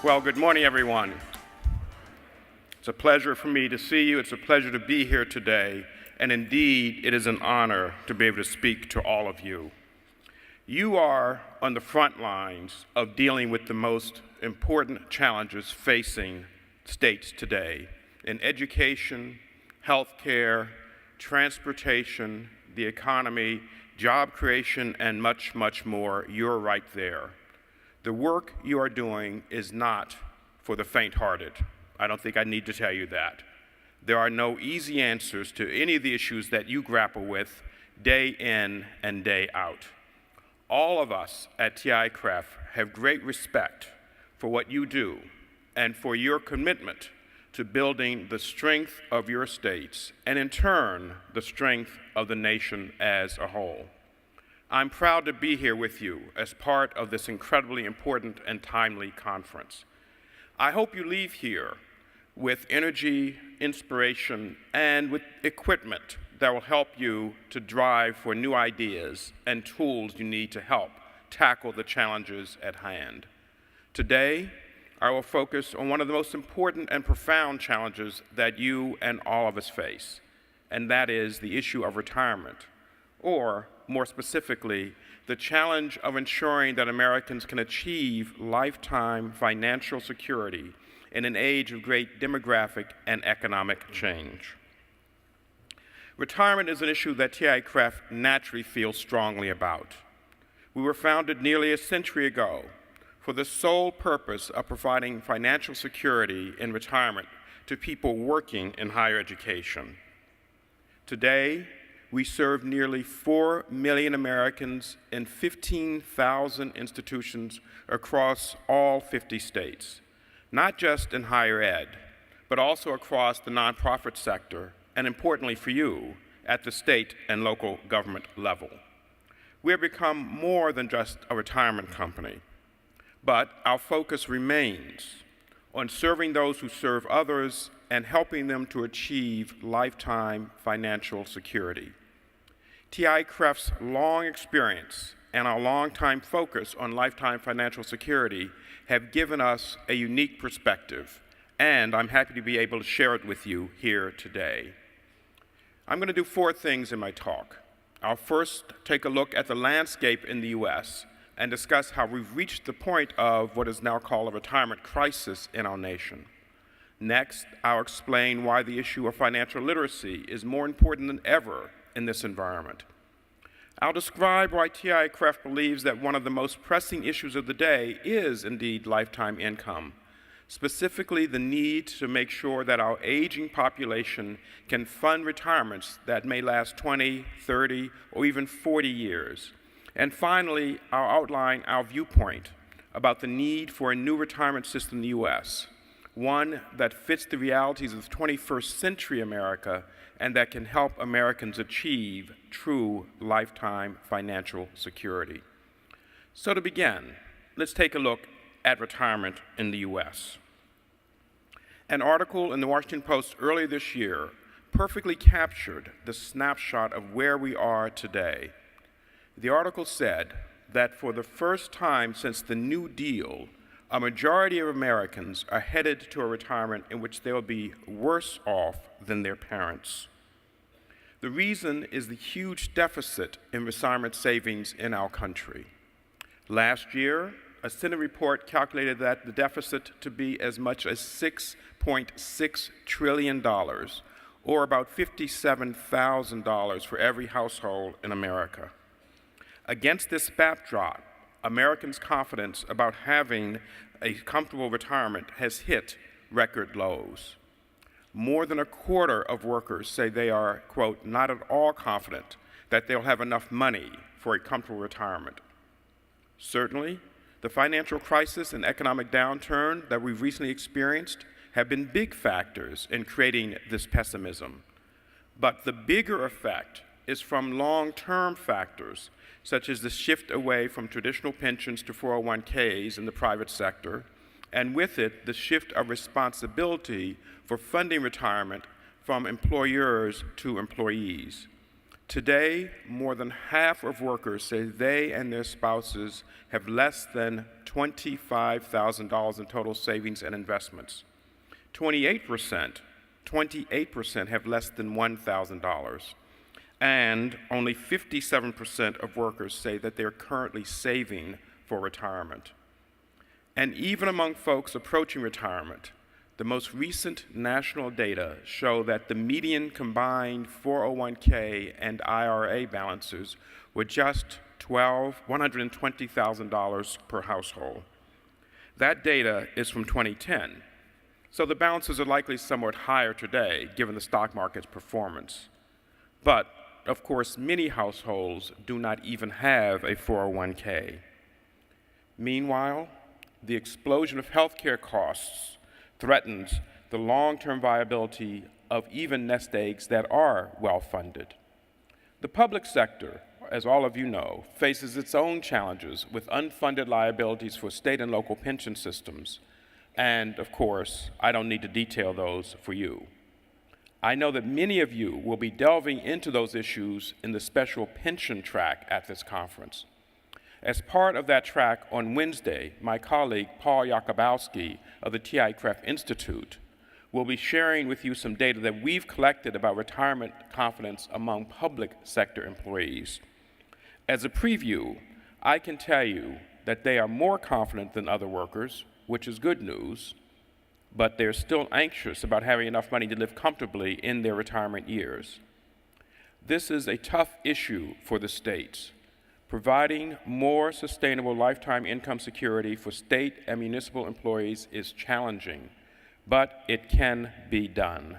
Well, good morning, everyone. It's a pleasure for me to see you. It's a pleasure to be here today. And indeed, it is an honor to be able to speak to all of you. You are on the front lines of dealing with the most important challenges facing states today in education, healthcare, transportation, the economy, job creation, and much, much more. You're right there. The work you are doing is not for the faint-hearted. I don't think I need to tell you that. There are no easy answers to any of the issues that you grapple with day in and day out. All of us at TIAA-CREF have great respect for what you do and for your commitment to building the strength of your states and, in turn, the strength of the nation as a whole. I'm proud to be here with you as part of this incredibly important and timely conference. I hope you leave here with energy, inspiration, and with equipment that will help you to drive for new ideas and tools you need to help tackle the challenges at hand. Today, I will focus on one of the most important and profound challenges that you and all of us face, and that is the issue of retirement, or more specifically, the challenge of ensuring that Americans can achieve lifetime financial security in an age of great demographic and economic change. Retirement is an issue that TIAA-CREF naturally feels strongly about. We were founded nearly a century ago for the sole purpose of providing financial security in retirement to people working in higher education. Today, we serve nearly 4 million Americans in 15,000 institutions across all 50 states, not just in higher ed, but also across the nonprofit sector, and importantly for you, at the state and local government level. We have become more than just a retirement company, but our focus remains on serving those who serve others and helping them to achieve lifetime financial security. TIAA-CREF's long experience and our long-time focus on lifetime financial security have given us a unique perspective, and I'm happy to be able to share it with you here today. I'm going to do 4 things in my talk. I'll first take a look at the landscape in the U.S. and discuss how we've reached the point of what is now called a retirement crisis in our nation. Next, I'll explain why the issue of financial literacy is more important than ever in this environment. I'll describe why TIAA-CREF believes that one of the most pressing issues of the day is indeed lifetime income, specifically the need to make sure that our aging population can fund retirements that may last 20, 30, or even 40 years. And finally, I'll outline our viewpoint about the need for a new retirement system in the U.S., one that fits the realities of 21st century America and that can help Americans achieve true lifetime financial security. So to begin, let's take a look at retirement in the U.S. An article in the Washington Post earlier this year perfectly captured the snapshot of where we are today. The article said that for the first time since the New Deal, a majority of Americans are headed to a retirement in which they will be worse off than their parents. The reason is the huge deficit in retirement savings in our country. Last year, a Senate report calculated that the deficit to be as much as $6.6 trillion, or about $57,000 for every household in America. Against this backdrop, Americans' confidence about having a comfortable retirement has hit record lows. More than a quarter of workers say they are, quote, not at all confident that they'll have enough money for a comfortable retirement. Certainly, the financial crisis and economic downturn that we've recently experienced have been big factors in creating this pessimism. But the bigger effect is from long-term factors, such as the shift away from traditional pensions to 401ks in the private sector, and with it, the shift of responsibility for funding retirement from employers to employees. Today, more than half of workers say they and their spouses have less than $25,000 in total savings and investments. 28% have less than $1,000. And only 57% of workers say that they're currently saving for retirement. And even among folks approaching retirement, the most recent national data show that the median combined 401k and IRA balances were just $120,000 per household. That data is from 2010, so the balances are likely somewhat higher today, given the stock market's performance. But, of course, many households do not even have a 401k. Meanwhile, the explosion of healthcare costs threatens the long-term viability of even nest eggs that are well-funded. The public sector, as all of you know, faces its own challenges with unfunded liabilities for state and local pension systems. And, of course, I don't need to detail those for you. I know that many of you will be delving into those issues in the special pension track at this conference. As part of that track, on Wednesday, my colleague Paul Jakubowski of the TIAA-CREF Institute will be sharing with you some data that we've collected about retirement confidence among public sector employees. As a preview, I can tell you that they are more confident than other workers, which is good news, but they're still anxious about having enough money to live comfortably in their retirement years. This is a tough issue for the states. Providing more sustainable lifetime income security for state and municipal employees is challenging, but it can be done.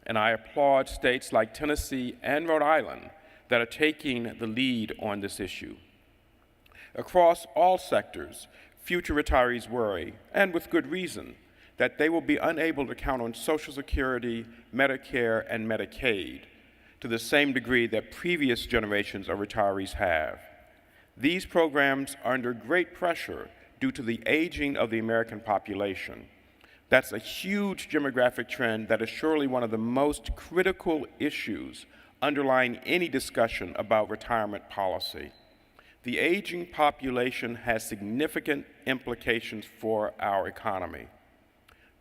And I applaud states like Tennessee and Rhode Island that are taking the lead on this issue. Across all sectors, future retirees worry, and with good reason, that they will be unable to count on Social Security, Medicare, and Medicaid to the same degree that previous generations of retirees have. These programs are under great pressure due to the aging of the American population. That's a huge demographic trend that is surely one of the most critical issues underlying any discussion about retirement policy. The aging population has significant implications for our economy.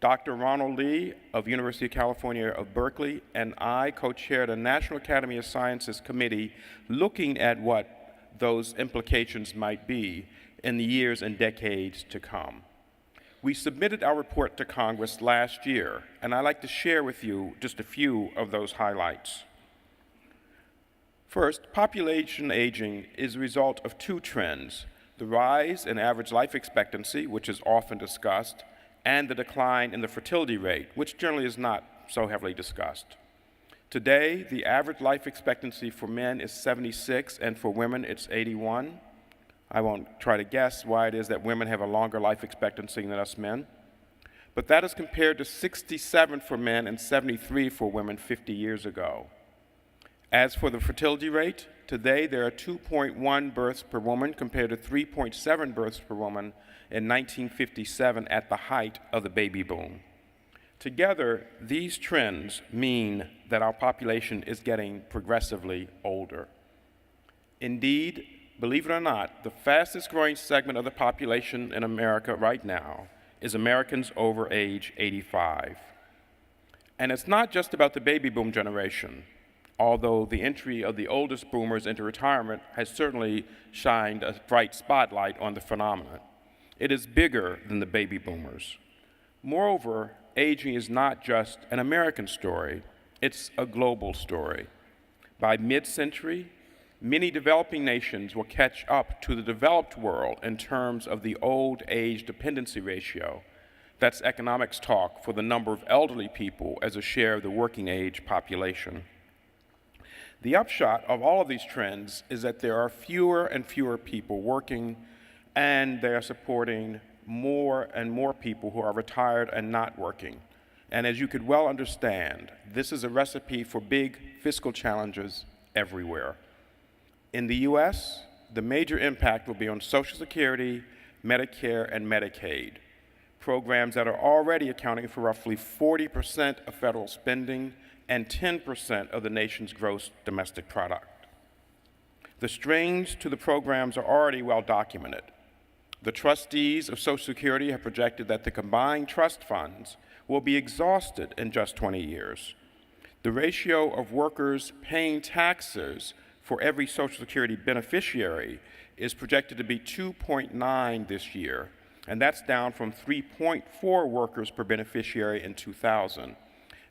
Dr. Ronald Lee of University of California of Berkeley and I co-chaired a National Academy of Sciences committee looking at what those implications might be in the years and decades to come. We submitted our report to Congress last year, and I'd like to share with you just a few of those highlights. First, population aging is a result of two trends: the rise in average life expectancy, which is often discussed, and the decline in the fertility rate, which generally is not so heavily discussed. Today, the average life expectancy for men is 76, and for women it's 81. I won't try to guess why it is that women have a longer life expectancy than us men, but that is compared to 67 for men and 73 for women 50 years ago. As for the fertility rate, today there are 2.1 births per woman compared to 3.7 births per woman in 1957 at the height of the baby boom. Together, these trends mean that our population is getting progressively older. Indeed, believe it or not, the fastest growing segment of the population in America right now is Americans over age 85. And it's not just about the baby boom generation, although the entry of the oldest boomers into retirement has certainly shined a bright spotlight on the phenomenon. It is bigger than the baby boomers. Moreover, aging is not just an American story, it's a global story. By mid-century, many developing nations will catch up to the developed world in terms of the old age dependency ratio. That's economics talk for the number of elderly people as a share of the working age population. The upshot of all of these trends is that there are fewer and fewer people working, and they are supporting more and more people who are retired and not working. And as you could well understand, this is a recipe for big fiscal challenges everywhere. In the US, the major impact will be on Social Security, Medicare, and Medicaid, programs that are already accounting for roughly 40% of federal spending and 10% of the nation's gross domestic product. The strains to the programs are already well documented. The trustees of Social Security have projected that the combined trust funds will be exhausted in just 20 years. The ratio of workers paying taxes for every Social Security beneficiary is projected to be 2.9 this year, and that's down from 3.4 workers per beneficiary in 2000.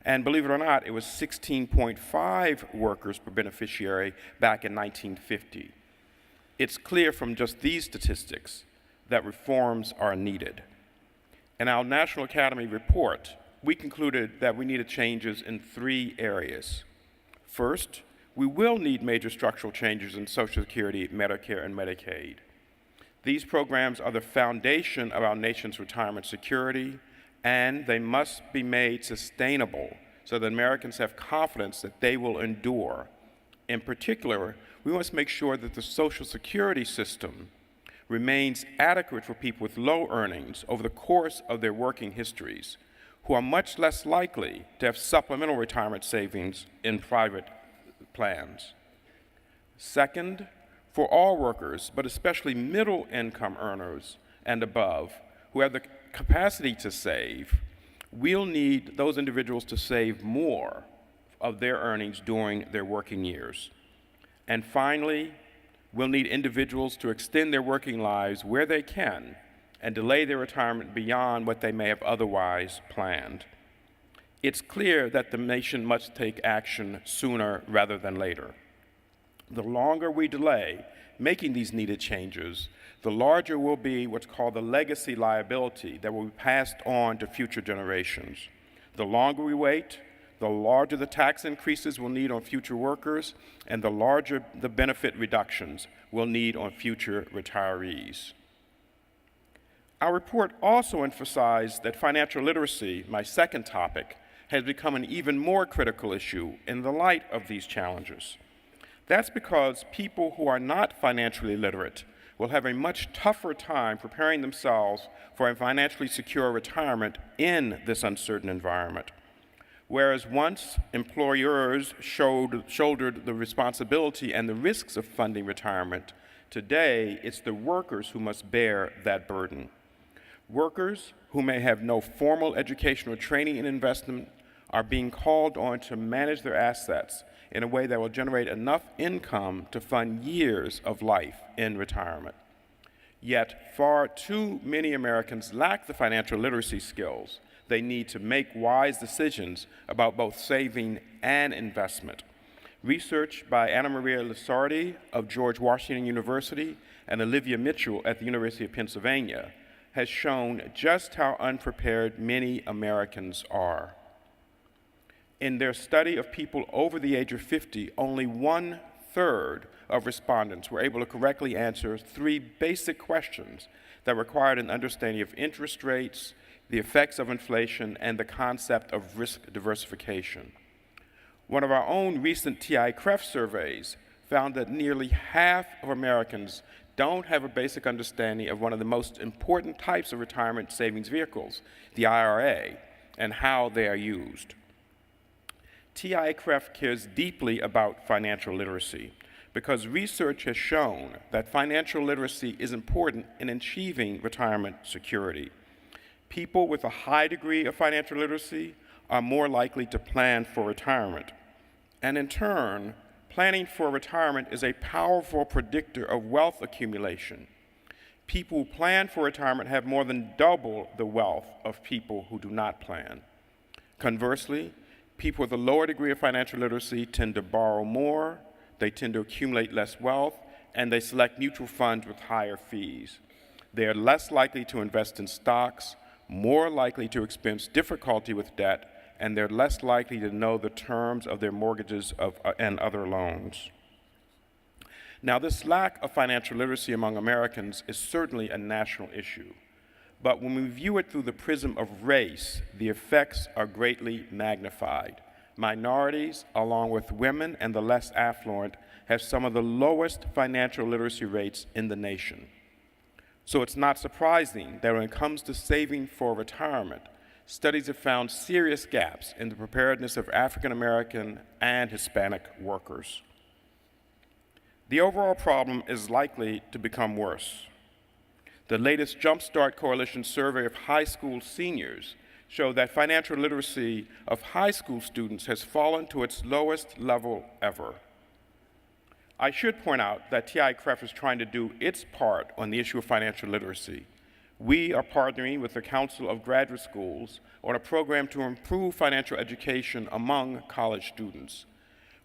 And believe it or not, it was 16.5 workers per beneficiary back in 1950. It's clear from just these statistics that reforms are needed. In our National Academy report, we concluded that we needed changes in 3 areas. First, we will need major structural changes in Social Security, Medicare, and Medicaid. These programs are the foundation of our nation's retirement security, and they must be made sustainable so that Americans have confidence that they will endure. In particular, we must make sure that the Social Security system remains adequate for people with low earnings over the course of their working histories, who are much less likely to have supplemental retirement savings in private plans. Second, for all workers, but especially middle-income earners and above, who have the capacity to save, we'll need those individuals to save more of their earnings during their working years. And finally, we'll need individuals to extend their working lives where they can and delay their retirement beyond what they may have otherwise planned. It's clear that the nation must take action sooner rather than later. The longer we delay making these needed changes, the larger will be what's called the legacy liability that will be passed on to future generations. The longer we wait, the larger the tax increases we'll need on future workers, and the larger the benefit reductions we'll need on future retirees. Our report also emphasized that financial literacy, my second topic, has become an even more critical issue in the light of these challenges. That's because people who are not financially literate will have a much tougher time preparing themselves for a financially secure retirement in this uncertain environment. Whereas once employers shouldered the responsibility and the risks of funding retirement, today it's the workers who must bear that burden. Workers who may have no formal educational training and investment are being called on to manage their assets in a way that will generate enough income to fund years of life in retirement. Yet, far too many Americans lack the financial literacy skills they need to make wise decisions about both saving and investment. Research by Anna Maria Lusardi of George Washington University and Olivia Mitchell at the University of Pennsylvania has shown just how unprepared many Americans are. In their study of people over the age of 50, only 1/3 of respondents were able to correctly answer 3 basic questions that required an understanding of interest rates, the effects of inflation, and the concept of risk diversification. One of our own recent TIAA-CREF surveys found that nearly half of Americans don't have a basic understanding of one of the most important types of retirement savings vehicles, the IRA, and how they are used. TIAA-CREF cares deeply about financial literacy because research has shown that financial literacy is important in achieving retirement security. People with a high degree of financial literacy are more likely to plan for retirement. And in turn, planning for retirement is a powerful predictor of wealth accumulation. People who plan for retirement have more than double the wealth of people who do not plan. Conversely, people with a lower degree of financial literacy tend to borrow more, they tend to accumulate less wealth, and they select mutual funds with higher fees. They are less likely to invest in stocks, more likely to experience difficulty with debt, and they're less likely to know the terms of their mortgages and other loans. Now, this lack of financial literacy among Americans is certainly a national issue. But when we view it through the prism of race, the effects are greatly magnified. Minorities, along with women and the less affluent, have some of the lowest financial literacy rates in the nation. So it's not surprising that when it comes to saving for retirement, studies have found serious gaps in the preparedness of African American and Hispanic workers. The overall problem is likely to become worse. The latest Jumpstart Coalition survey of high school seniors showed that financial literacy of high school students has fallen to its lowest level ever. I should point out that TIAA-CREF is trying to do its part on the issue of financial literacy. We are partnering with the Council of Graduate Schools on a program to improve financial education among college students.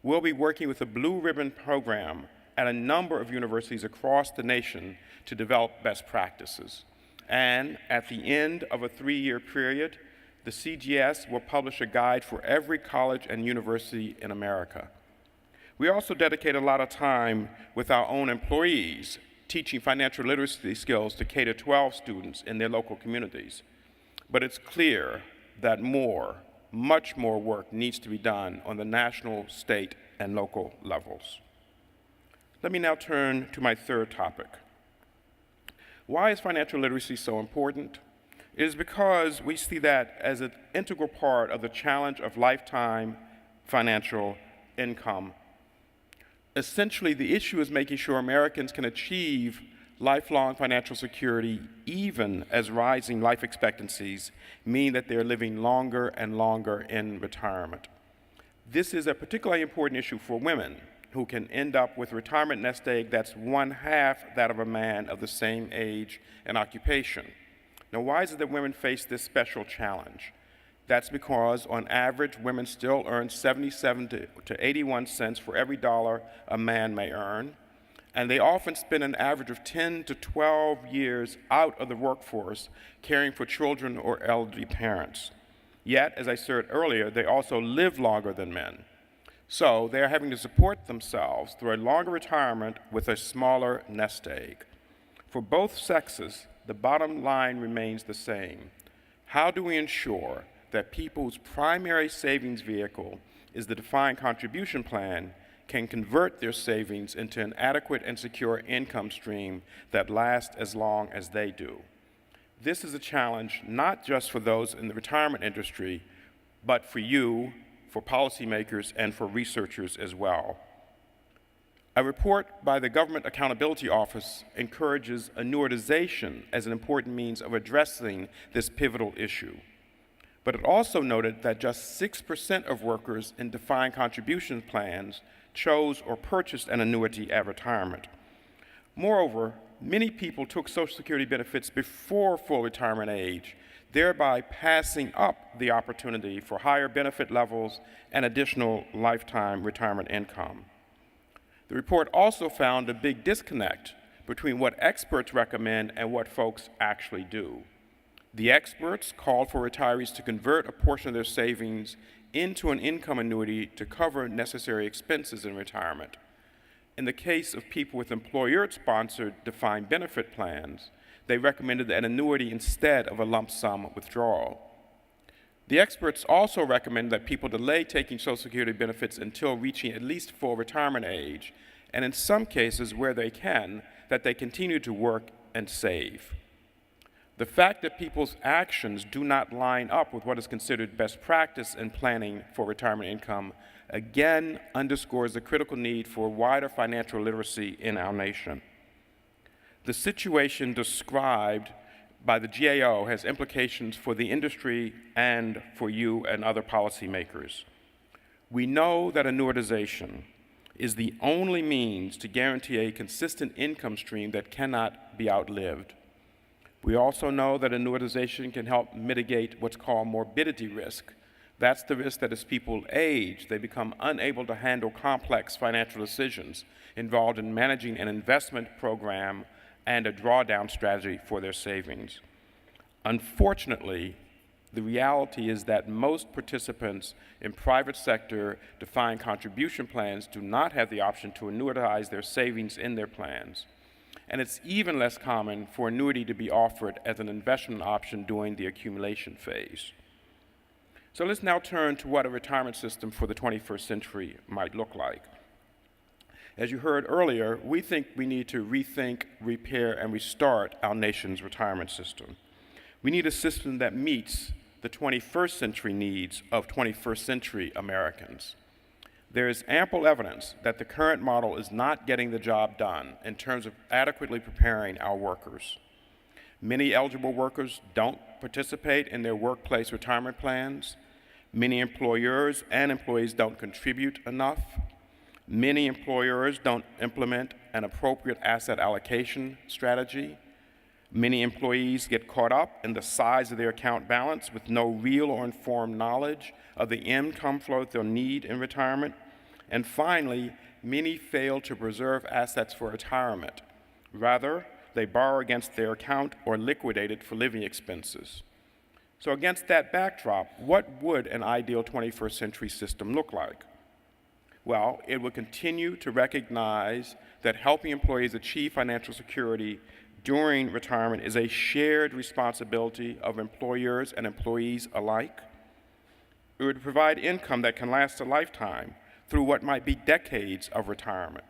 We'll be working with the Blue Ribbon program at a number of universities across the nation to develop best practices. And at the end of a 3-year period, the CGS will publish a guide for every college and university in America. We also dedicate a lot of time with our own employees teaching financial literacy skills to K-12 students in their local communities. But it's clear that much more work needs to be done on the national, state, and local levels. Let me now turn to my third topic. Why is financial literacy so important? It is because we see that as an integral part of the challenge of lifetime financial income. Essentially, the issue is making sure Americans can achieve lifelong financial security even as rising life expectancies mean that they're living longer and longer in retirement. This is a particularly important issue for women who can end up with a retirement nest egg that's 1/2 that of a man of the same age and occupation. Now, why is it that women face this special challenge? That's because, on average, women still earn 77 to 81 cents for every dollar a man may earn, and they often spend an average of 10 to 12 years out of the workforce caring for children or elderly parents. Yet, as I said earlier, they also live longer than men. So they are having to support themselves through a longer retirement with a smaller nest egg. For both sexes, the bottom line remains the same. How do we ensure that people whose primary savings vehicle is the defined contribution plan can convert their savings into an adequate and secure income stream that lasts as long as they do? This is a challenge not just for those in the retirement industry, but for you, for policymakers, and for researchers as well. A report by the Government Accountability Office encourages annuitization as an important means of addressing this pivotal issue. But it also noted that just 6% of workers in defined contribution plans chose or purchased an annuity at retirement. Moreover, many people took Social Security benefits before full retirement age, thereby passing up the opportunity for higher benefit levels and additional lifetime retirement income. The report also found a big disconnect between what experts recommend and what folks actually do. The experts called for retirees to convert a portion of their savings into an income annuity to cover necessary expenses in retirement. In the case of people with employer-sponsored defined benefit plans, they recommended an annuity instead of a lump sum withdrawal. The experts also recommend that people delay taking Social Security benefits until reaching at least full retirement age, and in some cases where they can, that they continue to work and save. The fact that people's actions do not line up with what is considered best practice in planning for retirement income again underscores the critical need for wider financial literacy in our nation. The situation described by the GAO has implications for the industry and for you and other policymakers. We know that annuitization is the only means to guarantee a consistent income stream that cannot be outlived. We also know that annuitization can help mitigate what's called morbidity risk. That's the risk that as people age, they become unable to handle complex financial decisions involved in managing an investment program and a drawdown strategy for their savings. Unfortunately, the reality is that most participants in private sector defined contribution plans do not have the option to annuitize their savings in their plans. And it's even less common for annuity to be offered as an investment option during the accumulation phase. So let's now turn to what a retirement system for the 21st century might look like. As you heard earlier, we think we need to rethink, repair, and restart our nation's retirement system. We need a system that meets the 21st century needs of 21st century Americans. There is ample evidence that the current model is not getting the job done in terms of adequately preparing our workers. Many eligible workers don't participate in their workplace retirement plans. Many employers and employees don't contribute enough. Many employers don't implement an appropriate asset allocation strategy. Many employees get caught up in the size of their account balance with no real or informed knowledge of the income flow that they'll need in retirement. And finally, many fail to preserve assets for retirement. Rather, they borrow against their account or liquidate it for living expenses. So against that backdrop, what would an ideal 21st century system look like? Well, it would continue to recognize that helping employees achieve financial security during retirement is a shared responsibility of employers and employees alike. It would provide income that can last a lifetime through what might be decades of retirement.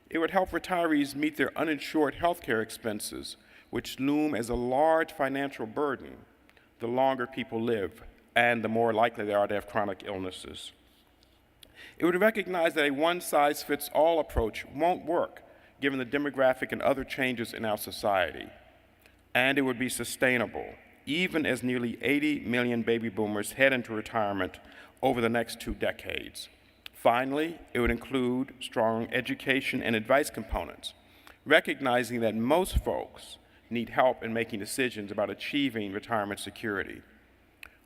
It would help retirees meet their uninsured health care expenses, which loom as a large financial burden the longer people live and the more likely they are to have chronic illnesses. It would recognize that a one-size-fits-all approach won't work given the demographic and other changes in our society. And it would be sustainable, even as nearly 80 million baby boomers head into retirement over the next 2 decades. Finally, it would include strong education and advice components, recognizing that most folks need help in making decisions about achieving retirement security.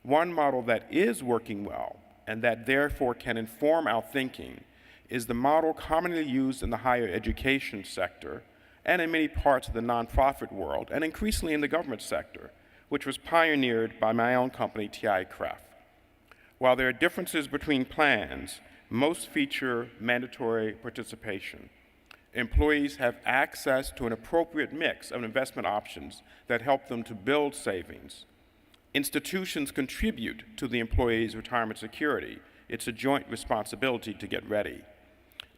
One model that is working well and that therefore can inform our thinking is the model commonly used in the higher education sector and in many parts of the nonprofit world, and increasingly in the government sector, which was pioneered by my own company, TIAA-CREF. While there are differences between plans, most feature mandatory participation. Employees have access to an appropriate mix of investment options that help them to build savings. Institutions contribute to the employee's retirement security. It's a joint responsibility to get ready.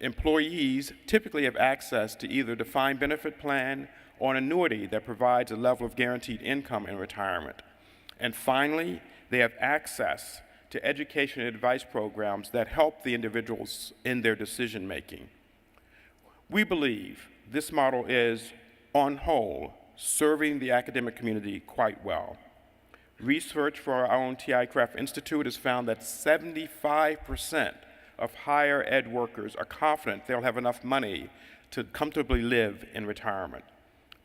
Employees typically have access to either a defined benefit plan or an annuity that provides a level of guaranteed income in retirement. And finally, they have access to education and advice programs that help the individuals in their decision making. We believe this model is, on whole, serving the academic community quite well. Research for our own TIAA-CREF Institute has found that 75% of higher ed workers are confident they'll have enough money to comfortably live in retirement.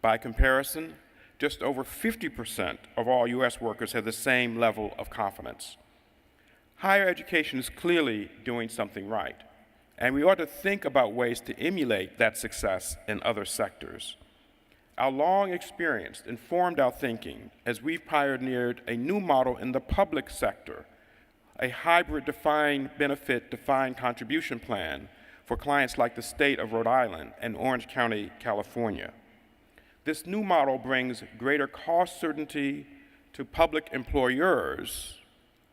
By comparison, just over 50% of all U.S. workers have the same level of confidence. Higher education is clearly doing something right, and we ought to think about ways to emulate that success in other sectors. Our long experience informed our thinking as we've pioneered a new model in the public sector, a hybrid defined benefit, defined contribution plan for clients like the state of Rhode Island and Orange County, California. This new model brings greater cost certainty to public employers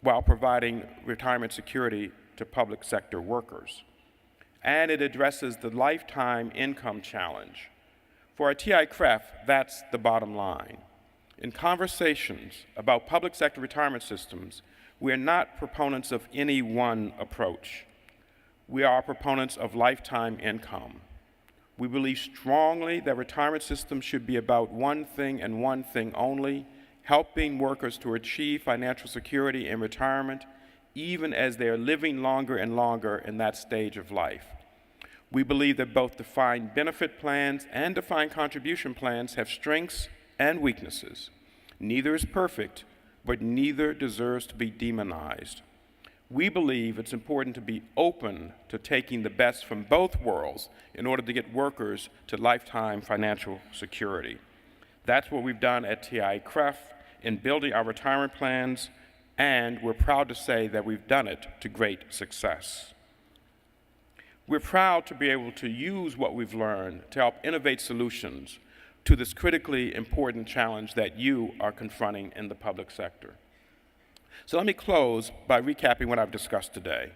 while providing retirement security to public sector workers. And it addresses the lifetime income challenge. For our TIAA-CREF, that's the bottom line. In conversations about public sector retirement systems, we are not proponents of any one approach. We are proponents of lifetime income. We believe strongly that retirement systems should be about one thing and one thing only, helping workers to achieve financial security in retirement, even as they are living longer and longer in that stage of life. We believe that both defined benefit plans and defined contribution plans have strengths and weaknesses. Neither is perfect, but neither deserves to be demonized. We believe it's important to be open to taking the best from both worlds in order to get workers to lifetime financial security. That's what we've done at TIAA-CREF in building our retirement plans, and we're proud to say that we've done it to great success. We're proud to be able to use what we've learned to help innovate solutions to this critically important challenge that you are confronting in the public sector. So let me close by recapping what I've discussed today.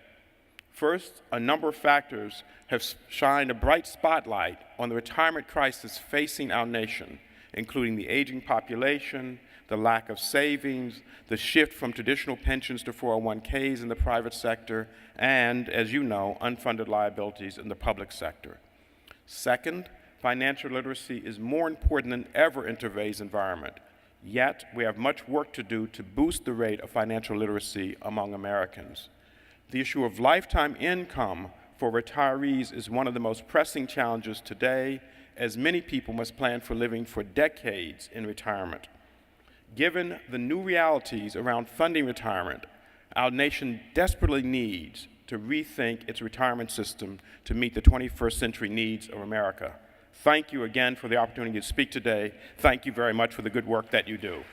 First, a number of factors have shined a bright spotlight on the retirement crisis facing our nation, including the aging population, the lack of savings, the shift from traditional pensions to 401ks in the private sector, and, as you know, unfunded liabilities in the public sector. Second, financial literacy is more important than ever in today's environment. Yet, we have much work to do to boost the rate of financial literacy among Americans. The issue of lifetime income for retirees is one of the most pressing challenges today, as many people must plan for living for decades in retirement. Given the new realities around funding retirement, our nation desperately needs to rethink its retirement system to meet the 21st century needs of America. Thank you again for the opportunity to speak today. Thank you very much for the good work that you do.